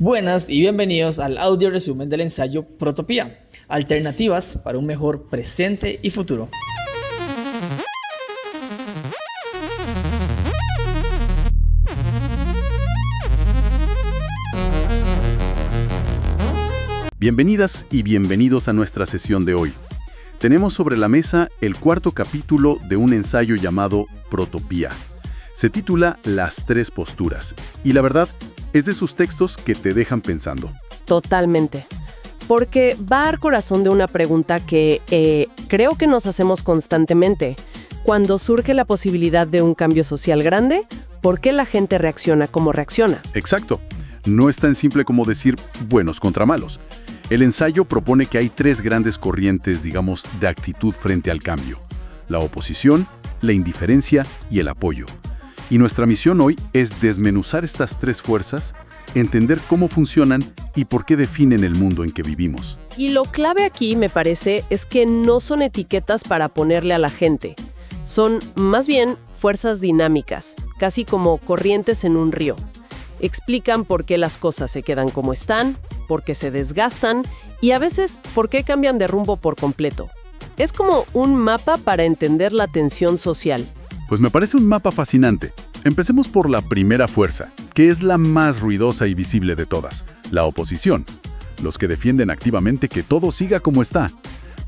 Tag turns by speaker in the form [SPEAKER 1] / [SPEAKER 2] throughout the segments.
[SPEAKER 1] Buenas y bienvenidos al audio resumen del ensayo Protopía, alternativas para un mejor presente y futuro.
[SPEAKER 2] Bienvenidas y bienvenidos a nuestra sesión de hoy. Tenemos sobre la mesa el cuarto capítulo de un ensayo llamado Protopía. Se titula Las tres posturas, y la verdad es de sus textos que te dejan pensando.
[SPEAKER 3] Totalmente. Porque va al corazón de una pregunta que creo que nos hacemos constantemente. Cuando surge la posibilidad de un cambio social grande, ¿por qué la gente reacciona como reacciona?
[SPEAKER 2] Exacto. No es tan simple como decir buenos contra malos. El ensayo propone que hay tres grandes corrientes, digamos, de actitud frente al cambio: la oposición, la indiferencia y el apoyo. Y nuestra misión hoy es desmenuzar estas tres fuerzas, entender cómo funcionan y por qué definen el mundo en que vivimos.
[SPEAKER 3] Y lo clave aquí, me parece, es que no son etiquetas para ponerle a la gente. Son, más bien, fuerzas dinámicas, casi como corrientes en un río. Explican por qué las cosas se quedan como están, por qué se desgastan y a veces por qué cambian de rumbo por completo. Es como un mapa para entender la tensión social.
[SPEAKER 2] Pues me parece un mapa fascinante. Empecemos por la primera fuerza, que es la más ruidosa y visible de todas: la oposición. Los que defienden activamente que todo siga como está.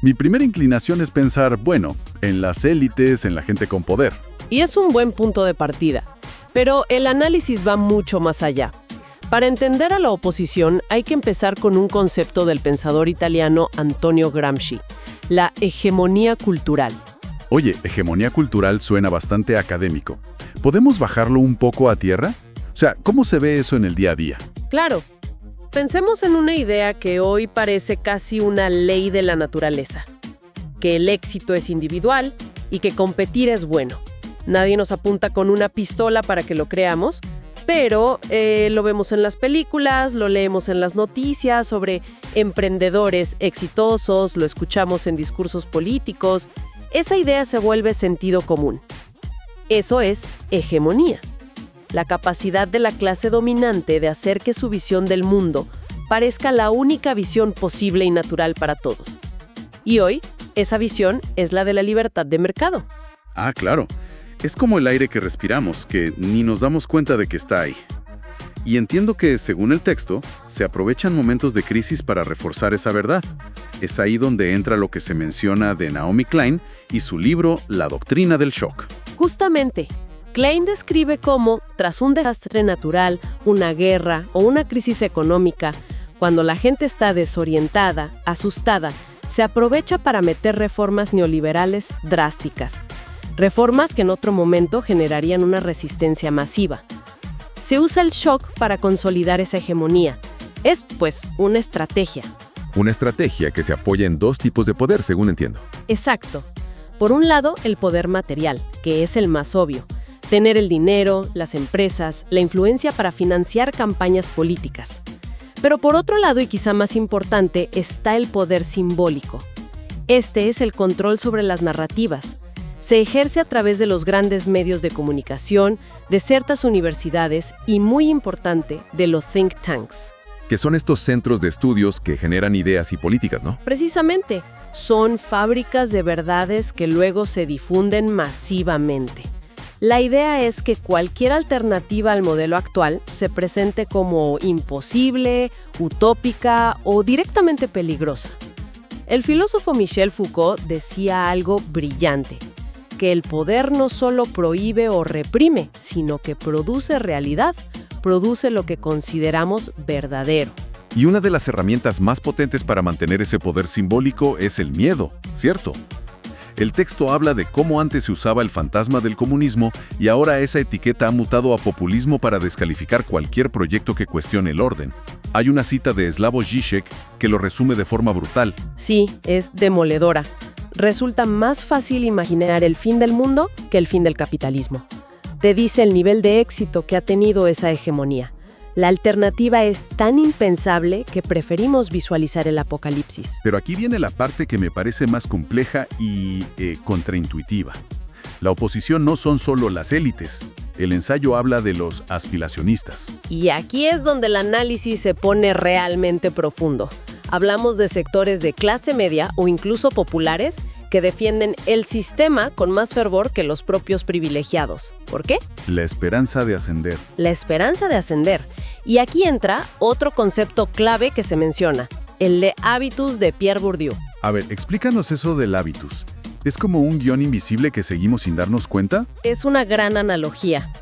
[SPEAKER 2] Mi primera inclinación es pensar, bueno, en las élites, en la gente con poder.
[SPEAKER 3] Y es un buen punto de partida. Pero el análisis va mucho más allá. Para entender a la oposición hay que empezar con un concepto del pensador italiano Antonio Gramsci: la hegemonía cultural.
[SPEAKER 2] Oye, hegemonía cultural suena bastante académico. ¿Podemos bajarlo un poco a tierra? O sea, ¿cómo se ve eso en el día a día?
[SPEAKER 3] Claro. Pensemos en una idea que hoy parece casi una ley de la naturaleza: que el éxito es individual y que competir es bueno. Nadie nos apunta con una pistola para que lo creamos, pero lo vemos en las películas, lo leemos en las noticias sobre emprendedores exitosos, lo escuchamos en discursos políticos. Esa idea se vuelve sentido común. Eso es hegemonía. La capacidad de la clase dominante de hacer que su visión del mundo parezca la única visión posible y natural para todos. Y hoy, esa visión es la de la libertad de mercado.
[SPEAKER 2] Ah, claro. Es como el aire que respiramos, que ni nos damos cuenta de que está ahí. Y entiendo que, según el texto, se aprovechan momentos de crisis para reforzar esa verdad. Es ahí donde entra lo que se menciona de Naomi Klein y su libro La doctrina del shock.
[SPEAKER 3] Justamente, Klein describe cómo, tras un desastre natural, una guerra o una crisis económica, cuando la gente está desorientada, asustada, se aprovecha para meter reformas neoliberales drásticas. Reformas que en otro momento generarían una resistencia masiva. Se usa el shock para consolidar esa hegemonía. Es, pues, una estrategia.
[SPEAKER 4] Una estrategia que se apoya en dos tipos de poder, según entiendo.
[SPEAKER 3] Exacto. Por un lado, el poder material, que es el más obvio. Tener el dinero, las empresas, la influencia para financiar campañas políticas. Pero por otro lado, y quizá más importante, está el poder simbólico. Este es el control sobre las narrativas. Se ejerce a través de los grandes medios de comunicación, de ciertas universidades y, muy importante, de los think tanks.
[SPEAKER 4] Que son estos centros de estudios que generan ideas y políticas, ¿no?
[SPEAKER 3] Precisamente, son fábricas de verdades que luego se difunden masivamente. La idea es que cualquier alternativa al modelo actual se presente como imposible, utópica o directamente peligrosa. El filósofo Michel Foucault decía algo brillante: que el poder no solo prohíbe o reprime, sino que produce realidad, produce lo que consideramos verdadero.
[SPEAKER 4] Y una de las herramientas más potentes para mantener ese poder simbólico es el miedo, ¿cierto? El texto habla de cómo antes se usaba el fantasma del comunismo y ahora esa etiqueta ha mutado a populismo para descalificar cualquier proyecto que cuestione el orden. Hay una cita de Slavoj Žižek que lo resume de forma brutal.
[SPEAKER 3] Sí, es demoledora. Resulta más fácil imaginar el fin del mundo que el fin del capitalismo. Te dice el nivel de éxito que ha tenido esa hegemonía. La alternativa es tan impensable que preferimos visualizar el apocalipsis.
[SPEAKER 2] Pero aquí viene la parte que me parece más compleja y contraintuitiva. La oposición no son solo las élites. El ensayo habla de los aspiracionistas.
[SPEAKER 3] Y aquí es donde el análisis se pone realmente profundo. Hablamos de sectores de clase media o incluso populares que defienden el sistema con más fervor que los propios privilegiados. ¿Por qué?
[SPEAKER 2] La esperanza de ascender.
[SPEAKER 3] La esperanza de ascender. Y aquí entra otro concepto clave que se menciona, el de hábitus de Pierre Bourdieu.
[SPEAKER 2] A ver, explícanos eso del hábitus. ¿Es como un guión invisible que seguimos sin darnos cuenta?
[SPEAKER 3] Es una gran analogía.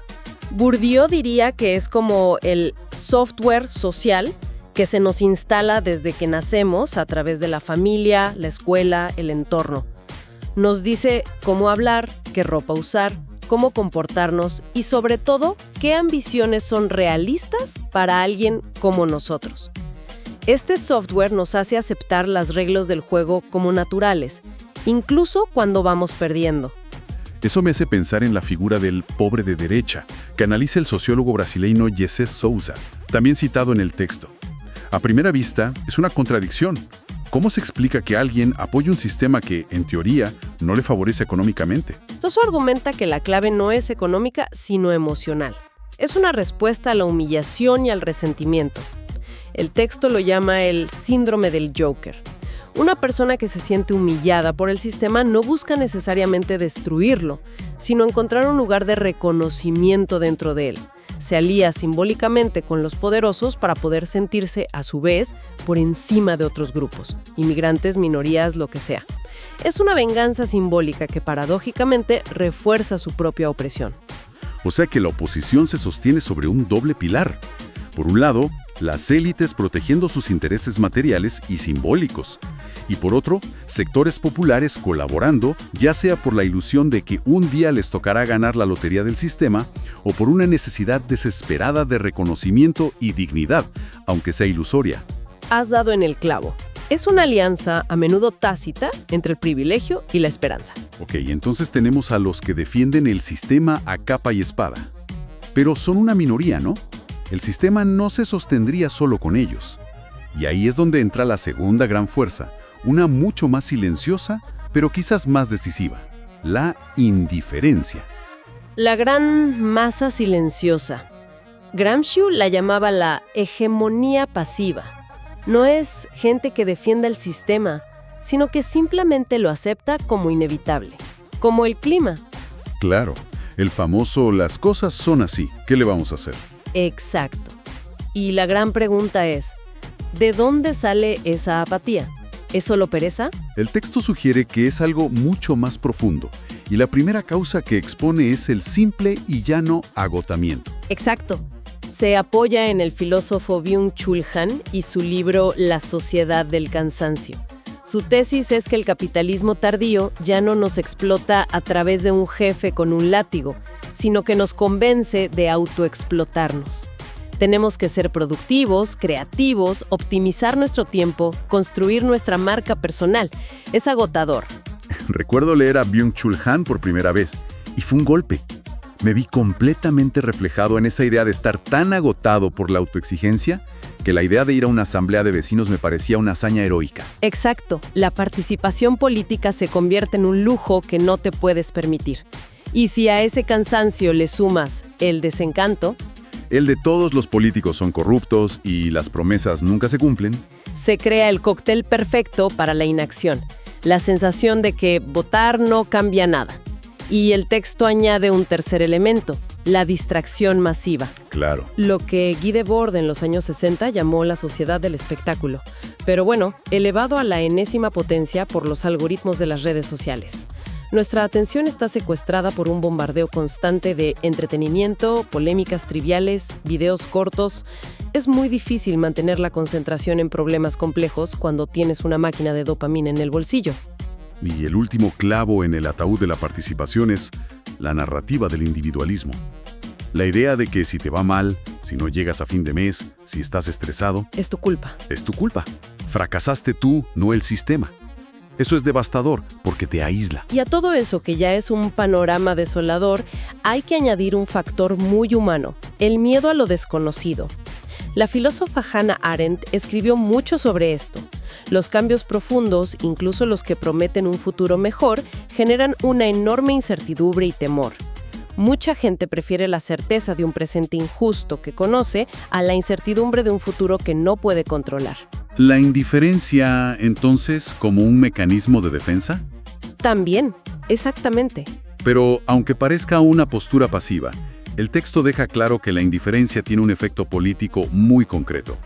[SPEAKER 3] Bourdieu diría que es como el software social que se nos instala desde que nacemos a través de la familia, la escuela, el entorno. Nos dice cómo hablar, qué ropa usar, cómo comportarnos y sobre todo, qué ambiciones son realistas para alguien como nosotros. Este software nos hace aceptar las reglas del juego como naturales, incluso cuando vamos perdiendo.
[SPEAKER 2] Eso me hace pensar en la figura del pobre de derecha, que analiza el sociólogo brasileño Jessé Souza, también citado en el texto. A primera vista, es una contradicción. ¿Cómo se explica que alguien apoye un sistema que, en teoría, no le favorece económicamente?
[SPEAKER 3] Soso argumenta que la clave no es económica, sino emocional. Es una respuesta a la humillación y al resentimiento. El texto lo llama el síndrome del Joker. Una persona que se siente humillada por el sistema no busca necesariamente destruirlo, sino encontrar un lugar de reconocimiento dentro de él. Se alía simbólicamente con los poderosos para poder sentirse, a su vez, por encima de otros grupos, inmigrantes, minorías, lo que sea. Es una venganza simbólica que paradójicamente refuerza su propia opresión.
[SPEAKER 2] O sea que la oposición se sostiene sobre un doble pilar. Por un lado, las élites protegiendo sus intereses materiales y simbólicos. Y por otro, sectores populares colaborando, ya sea por la ilusión de que un día les tocará ganar la lotería del sistema, o por una necesidad desesperada de reconocimiento y dignidad, aunque sea ilusoria.
[SPEAKER 3] Has dado en el clavo. Es una alianza a menudo tácita entre el privilegio y la esperanza.
[SPEAKER 2] Ok, entonces tenemos a los que defienden el sistema a capa y espada. Pero son una minoría, ¿no? El sistema no se sostendría solo con ellos. Y ahí es donde entra la segunda gran fuerza, una mucho más silenciosa, pero quizás más decisiva: la indiferencia.
[SPEAKER 3] La gran masa silenciosa. Gramsci la llamaba la hegemonía pasiva. No es gente que defienda el sistema, sino que simplemente lo acepta como inevitable, como el clima.
[SPEAKER 2] Claro, el famoso "las cosas son así, ¿qué le vamos a hacer?".
[SPEAKER 3] Exacto. Y la gran pregunta es, ¿de dónde sale esa apatía? ¿Es solo pereza?
[SPEAKER 2] El texto sugiere que es algo mucho más profundo, y la primera causa que expone es el simple y llano agotamiento.
[SPEAKER 3] Exacto. Se apoya en el filósofo Byung-Chul Han y su libro La sociedad del cansancio. Su tesis es que el capitalismo tardío ya no nos explota a través de un jefe con un látigo, sino que nos convence de autoexplotarnos. Tenemos que ser productivos, creativos, optimizar nuestro tiempo, construir nuestra marca personal. Es agotador.
[SPEAKER 2] Recuerdo leer a Byung-Chul Han por primera vez, y fue un golpe. Me vi completamente reflejado en esa idea de estar tan agotado por la autoexigencia que la idea de ir a una asamblea de vecinos me parecía una hazaña heroica.
[SPEAKER 3] Exacto. La participación política se convierte en un lujo que no te puedes permitir. Y si a ese cansancio le sumas el desencanto,
[SPEAKER 2] el de todos los políticos son corruptos y las promesas nunca se cumplen,
[SPEAKER 3] se crea el cóctel perfecto para la inacción. La sensación de que votar no cambia nada. Y el texto añade un tercer elemento, la distracción masiva.
[SPEAKER 2] Claro.
[SPEAKER 3] Lo que Guy Debord en los años 60 llamó la sociedad del espectáculo. Pero bueno, elevado a la enésima potencia por los algoritmos de las redes sociales. Nuestra atención está secuestrada por un bombardeo constante de entretenimiento, polémicas triviales, videos cortos. Es muy difícil mantener la concentración en problemas complejos cuando tienes una máquina de dopamina en el bolsillo.
[SPEAKER 2] Y el último clavo en el ataúd de la participación es la narrativa del individualismo. La idea de que si te va mal, si no llegas a fin de mes, si estás estresado,
[SPEAKER 3] es tu culpa.
[SPEAKER 2] Es tu culpa. Fracasaste tú, no el sistema. Eso es devastador porque te aísla.
[SPEAKER 3] Y a todo eso, que ya es un panorama desolador, hay que añadir un factor muy humano, el miedo a lo desconocido. La filósofa Hannah Arendt escribió mucho sobre esto. Los cambios profundos, incluso los que prometen un futuro mejor, generan una enorme incertidumbre y temor. Mucha gente prefiere la certeza de un presente injusto que conoce a la incertidumbre de un futuro que no puede controlar.
[SPEAKER 2] ¿La indiferencia, entonces, como un mecanismo de defensa?
[SPEAKER 3] También, exactamente.
[SPEAKER 2] Pero, aunque parezca una postura pasiva, el texto deja claro que la indiferencia tiene un efecto político muy concreto.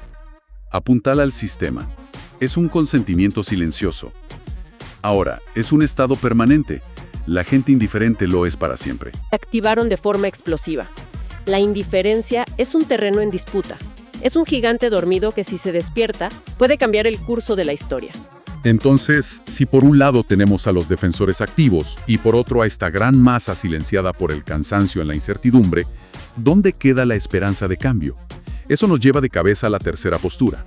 [SPEAKER 2] Apuntala al sistema. Es un consentimiento silencioso. Ahora, es un estado permanente. La gente indiferente lo es para siempre.
[SPEAKER 3] Activaron de forma explosiva. La indiferencia es un terreno en disputa. Es un gigante dormido que si se despierta puede cambiar el curso de la historia.
[SPEAKER 2] Entonces, si por un lado tenemos a los defensores activos y por otro a esta gran masa silenciada por el cansancio en la incertidumbre, ¿dónde queda la esperanza de cambio? Eso nos lleva de cabeza a la tercera postura,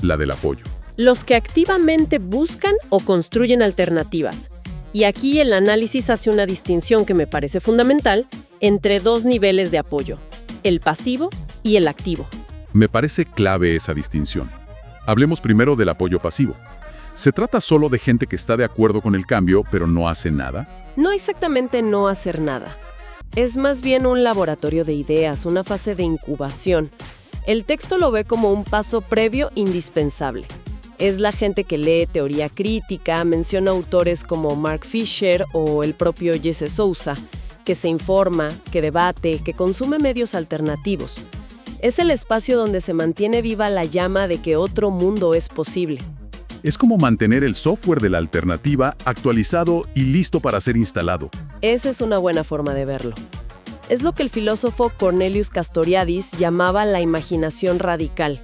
[SPEAKER 2] la del apoyo.
[SPEAKER 3] Los que activamente buscan o construyen alternativas. Y aquí el análisis hace una distinción que me parece fundamental entre dos niveles de apoyo, el pasivo y el activo.
[SPEAKER 2] Me parece clave esa distinción. Hablemos primero del apoyo pasivo. ¿Se trata solo de gente que está de acuerdo con el cambio, pero no hace nada?
[SPEAKER 3] No exactamente no hacer nada. Es más bien un laboratorio de ideas, una fase de incubación. El texto lo ve como un paso previo indispensable. Es la gente que lee teoría crítica, menciona autores como Mark Fisher o el propio Jesse Sousa, que se informa, que debate, que consume medios alternativos. Es el espacio donde se mantiene viva la llama de que otro mundo es posible.
[SPEAKER 2] Es como mantener el software de la alternativa actualizado y listo para ser instalado.
[SPEAKER 3] Esa es una buena forma de verlo. Es lo que el filósofo Cornelius Castoriadis llamaba la imaginación radical.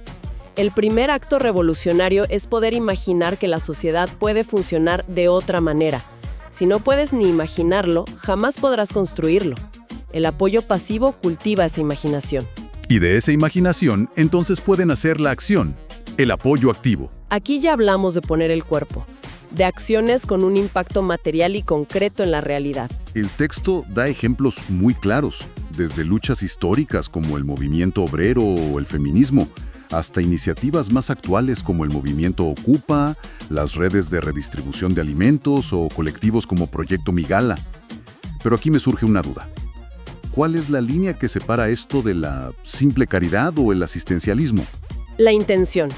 [SPEAKER 3] El primer acto revolucionario es poder imaginar que la sociedad puede funcionar de otra manera. Si no puedes ni imaginarlo, jamás podrás construirlo. El apoyo pasivo cultiva esa imaginación.
[SPEAKER 2] Y de esa imaginación, entonces pueden hacer la acción, el apoyo activo.
[SPEAKER 3] Aquí ya hablamos de poner el cuerpo, de acciones con un impacto material y concreto en la realidad.
[SPEAKER 2] El texto da ejemplos muy claros, desde luchas históricas como el movimiento obrero o el feminismo, hasta iniciativas más actuales como el movimiento Ocupa, las redes de redistribución de alimentos o colectivos como Proyecto Migala. Pero aquí me surge una duda. ¿Cuál es la línea que separa esto de la simple caridad o el asistencialismo?
[SPEAKER 3] La intención.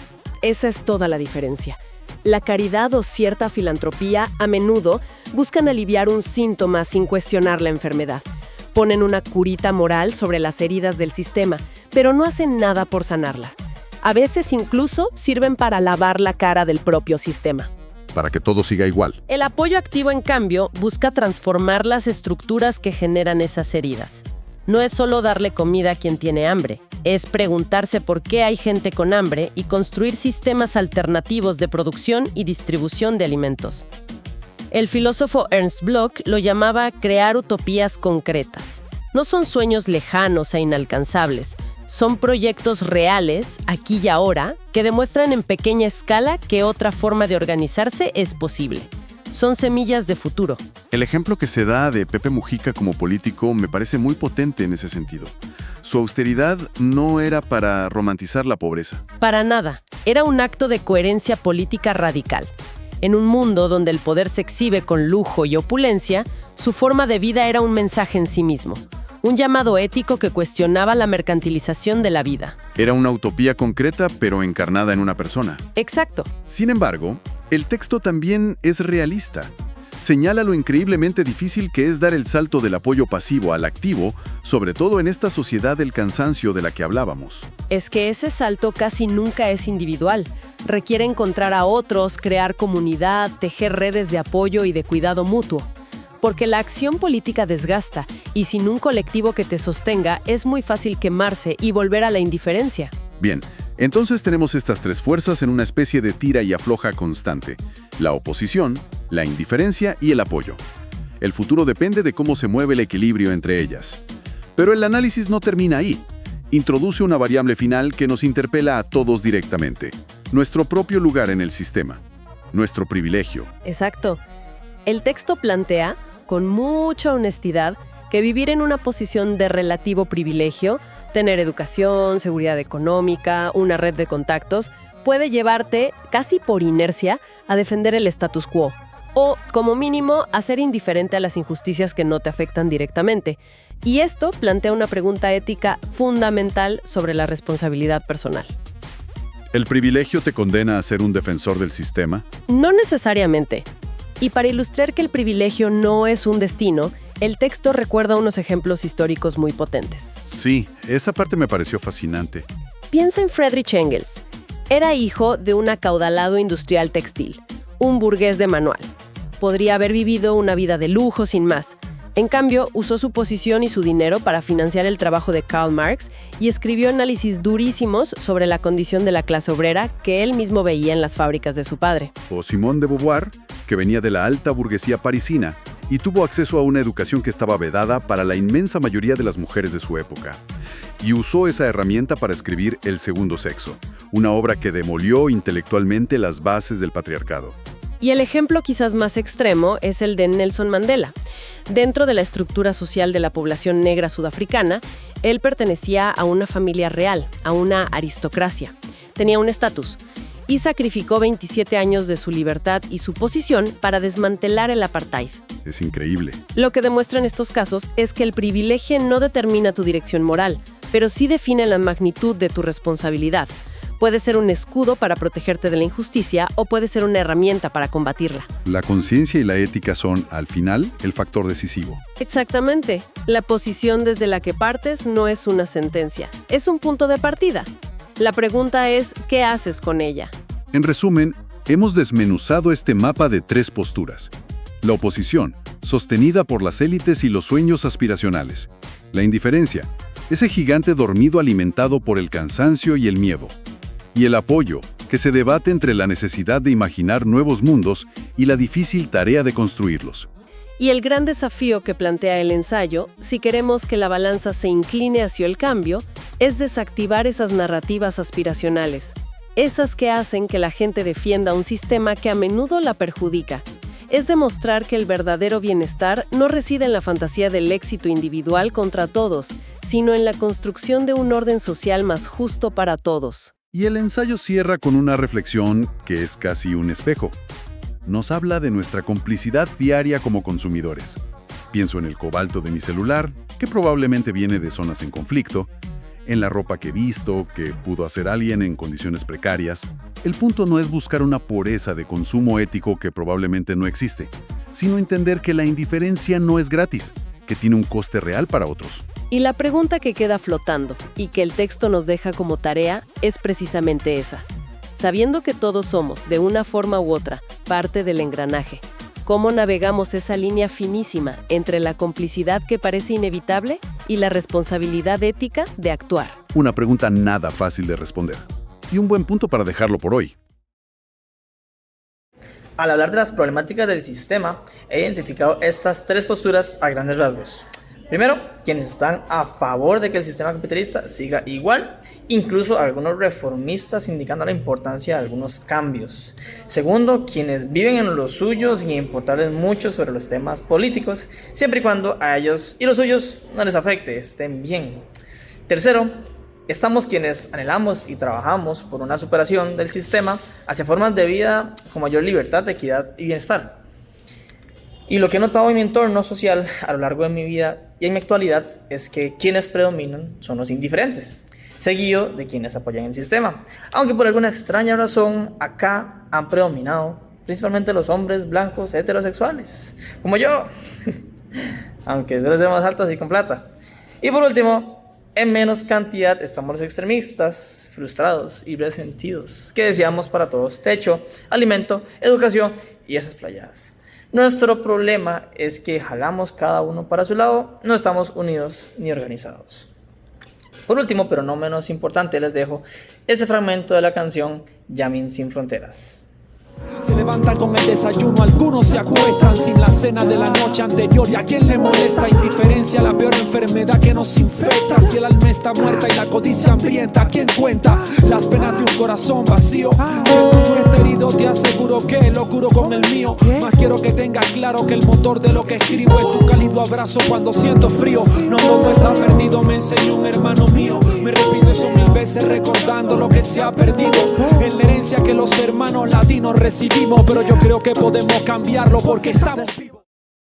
[SPEAKER 3] Esa es toda la diferencia. La caridad o cierta filantropía a menudo buscan aliviar un síntoma sin cuestionar la enfermedad. Ponen una curita moral sobre las heridas del sistema, pero no hacen nada por sanarlas. A veces incluso sirven para lavar la cara del propio sistema.
[SPEAKER 2] Para que todo siga igual.
[SPEAKER 3] El apoyo activo, en cambio, busca transformar las estructuras que generan esas heridas. No es solo darle comida a quien tiene hambre, es preguntarse por qué hay gente con hambre y construir sistemas alternativos de producción y distribución de alimentos. El filósofo Ernst Bloch lo llamaba crear utopías concretas. No son sueños lejanos e inalcanzables, son proyectos reales, aquí y ahora, que demuestran en pequeña escala que otra forma de organizarse es posible. Son semillas de futuro.
[SPEAKER 5] El ejemplo que se da de Pepe Mujica como político me parece muy potente en ese sentido. Su austeridad no era para romantizar la pobreza.
[SPEAKER 3] Para nada. Era un acto de coherencia política radical. En un mundo donde el poder se exhibe con lujo y opulencia, su forma de vida era un mensaje en sí mismo. Un llamado ético que cuestionaba la mercantilización de la vida.
[SPEAKER 5] Era una utopía concreta, pero encarnada en una persona.
[SPEAKER 3] Exacto.
[SPEAKER 5] Sin embargo, el texto también es realista. Señala lo increíblemente difícil que es dar el salto del apoyo pasivo al activo, sobre todo en esta sociedad del cansancio de la que hablábamos.
[SPEAKER 3] Es que ese salto casi nunca es individual. Requiere encontrar a otros, crear comunidad, tejer redes de apoyo y de cuidado mutuo. Porque la acción política desgasta, y sin un colectivo que te sostenga, es muy fácil quemarse y volver a la indiferencia.
[SPEAKER 5] Bien, entonces tenemos estas tres fuerzas en una especie de tira y afloja constante: la oposición, la indiferencia y el apoyo. El futuro depende de cómo se mueve el equilibrio entre ellas. Pero el análisis no termina ahí. Introduce una variable final que nos interpela a todos directamente: nuestro propio lugar en el sistema, nuestro privilegio.
[SPEAKER 3] Exacto. El texto plantea, con mucha honestidad, que vivir en una posición de relativo privilegio Tener educación, seguridad económica, una red de contactos, puede llevarte, casi por inercia, a defender el status quo. O, como mínimo, a ser indiferente a las injusticias que no te afectan directamente. Y esto plantea una pregunta ética fundamental sobre la responsabilidad personal.
[SPEAKER 5] ¿El privilegio te condena a ser un defensor del sistema?
[SPEAKER 3] No necesariamente. Y para ilustrar que el privilegio no es un destino, el texto recuerda unos ejemplos históricos muy potentes.
[SPEAKER 5] Sí, esa parte me pareció fascinante.
[SPEAKER 3] Piensa en Friedrich Engels. Era hijo de un acaudalado industrial textil, un burgués de manual. Podría haber vivido una vida de lujo sin más. En cambio, usó su posición y su dinero para financiar el trabajo de Karl Marx y escribió análisis durísimos sobre la condición de la clase obrera que él mismo veía en las fábricas de su padre.
[SPEAKER 5] O Simone de Beauvoir, que venía de la alta burguesía parisina y tuvo acceso a una educación que estaba vedada para la inmensa mayoría de las mujeres de su época. Y usó esa herramienta para escribir El segundo sexo, una obra que demolió intelectualmente las bases del patriarcado.
[SPEAKER 3] Y el ejemplo quizás más extremo es el de Nelson Mandela. Dentro de la estructura social de la población negra sudafricana, él pertenecía a una familia real, a una aristocracia. Tenía un estatus y sacrificó 27 años de su libertad y su posición para desmantelar el apartheid.
[SPEAKER 5] Es increíble.
[SPEAKER 3] Lo que demuestran estos casos es que el privilegio no determina tu dirección moral, pero sí define la magnitud de tu responsabilidad. Puede ser un escudo para protegerte de la injusticia o puede ser una herramienta para combatirla.
[SPEAKER 5] La conciencia y la ética son, al final, el factor decisivo.
[SPEAKER 3] Exactamente. La posición desde la que partes no es una sentencia, es un punto de partida. La pregunta es, ¿qué haces con ella?
[SPEAKER 5] En resumen, hemos desmenuzado este mapa de 3 posturas. La oposición, sostenida por las élites y los sueños aspiracionales. La indiferencia, ese gigante dormido alimentado por el cansancio y el miedo. Y el apoyo, que se debate entre la necesidad de imaginar nuevos mundos y la difícil tarea de construirlos.
[SPEAKER 3] Y el gran desafío que plantea el ensayo, si queremos que la balanza se incline hacia el cambio, es desactivar esas narrativas aspiracionales, esas que hacen que la gente defienda un sistema que a menudo la perjudica. Es demostrar que el verdadero bienestar no reside en la fantasía del éxito individual contra todos, sino en la construcción de un orden social más justo para todos.
[SPEAKER 5] Y el ensayo cierra con una reflexión que es casi un espejo. Nos habla de nuestra complicidad diaria como consumidores. Pienso en el cobalto de mi celular, que probablemente viene de zonas en conflicto, en la ropa que he visto, que pudo hacer alguien en condiciones precarias. El punto no es buscar una pureza de consumo ético que probablemente no existe, sino entender que la indiferencia no es gratis, que tiene un coste real para otros.
[SPEAKER 3] Y la pregunta que queda flotando, y que el texto nos deja como tarea, es precisamente esa. Sabiendo que todos somos, de una forma u otra, parte del engranaje, ¿cómo navegamos esa línea finísima entre la complicidad que parece inevitable y la responsabilidad ética de actuar?
[SPEAKER 5] Una pregunta nada fácil de responder. Y un buen punto para dejarlo por hoy.
[SPEAKER 1] Al hablar de las problemáticas del sistema, he identificado estas 3 posturas a grandes rasgos. Primero, quienes están a favor de que el sistema capitalista siga igual, incluso algunos reformistas indicando la importancia de algunos cambios. Segundo, quienes viven en los suyos sin importarles mucho sobre los temas políticos, siempre y cuando a ellos y los suyos no les afecte, estén bien. Tercero, estamos quienes anhelamos y trabajamos por una superación del sistema hacia formas de vida con mayor libertad, equidad y bienestar. Y lo que he notado en mi entorno social a lo largo de mi vida y en mi actualidad es que quienes predominan son los indiferentes, seguido de quienes apoyan el sistema. Aunque por alguna extraña razón acá han predominado principalmente los hombres blancos heterosexuales, como yo, aunque suelen ser más altos y con plata. Y por último, en menos cantidad estamos los extremistas, frustrados y resentidos, que deseamos para todos techo, alimento, educación y esas playadas. Nuestro problema es que jalamos cada uno para su lado, no estamos unidos ni organizados. Por último, pero no menos importante, les dejo este fragmento de la canción Yamin sin fronteras.
[SPEAKER 6] Se levantan con el desayuno, algunos se acuestan sin la cena de la noche anterior. ¿Y a quién le molesta? Indiferencia, la peor enfermedad que nos infecta. Si el alma está muerta y la codicia hambrienta, ¿quién cuenta las penas de un corazón vacío? Si el tuyo está herido, te aseguro que lo curo con el mío. Más quiero que tengas claro que el motor de lo que escribo es tu cálido abrazo cuando siento frío. No todo está perdido, me enseñó un hermano mío. Me repito eso 1000 veces recordando lo que se ha perdido. En la herencia que los hermanos latinos recibimos, pero yo creo que podemos cambiarlo porque estamos vivos.